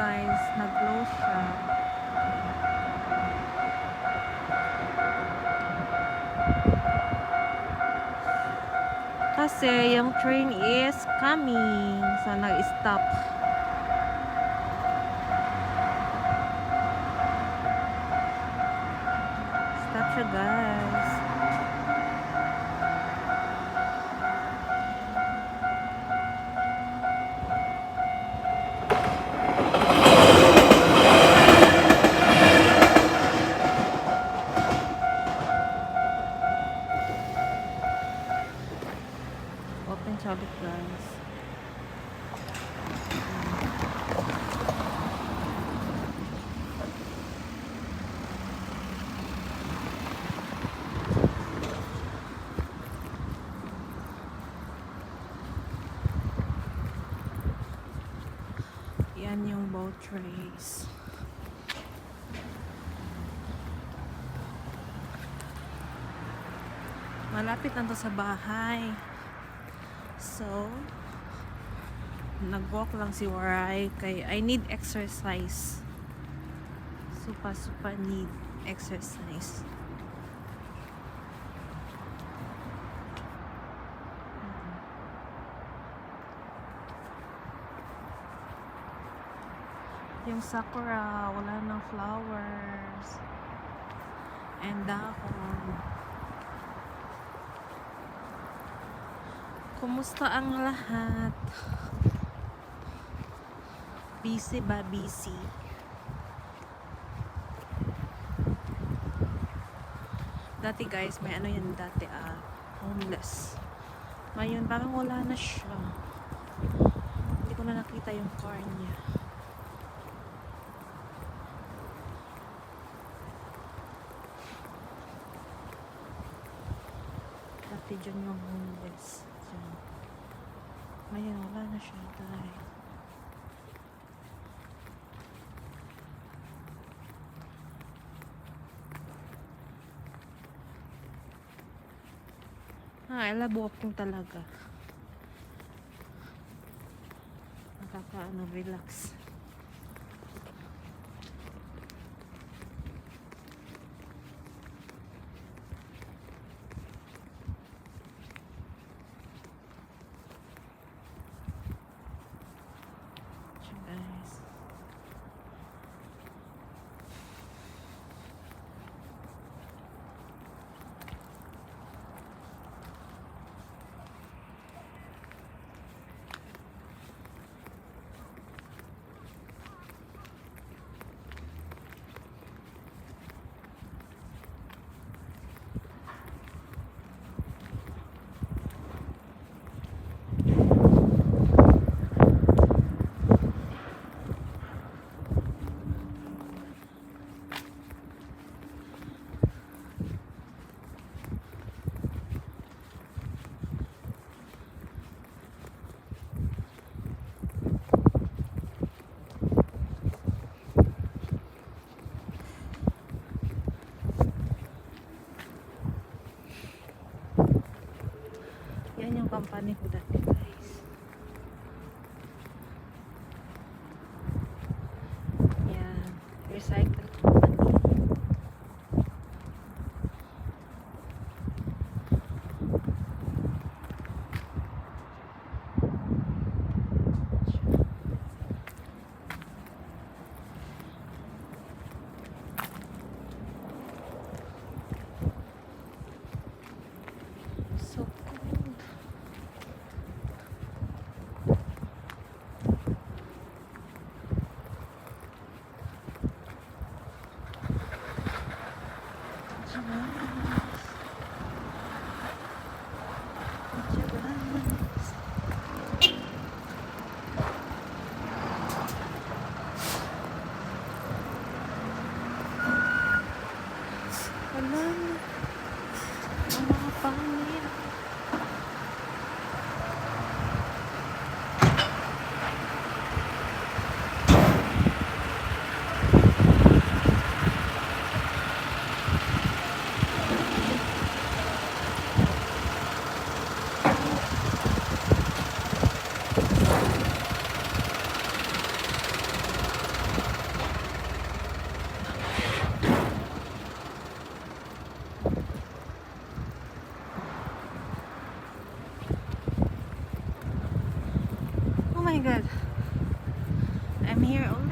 guys, nag-close siya. Kasi yung train is coming. So, nag-stop. Stop siya guys. Open siya ulit guys. Yan yung boat race. Malapit na to sa bahay. So, nag-walk lang si Waray kay I need exercise. Supa need exercise. Yung sakura, wala nang flowers and dahon. Kumusta ang lahat? Busy ba? Busy. Dati guys, may ano yan dati homeless. Ngayon parang wala na siya. Hindi ko na nakita yung car niya. Dati dyan yung homeless. Dyan. Ngayon wala na siya guys. Walking talaga. Relax. So, guys. Yan yung company ko dati guys. Yan. Recycle company. So cold. my god. I'm here ulit.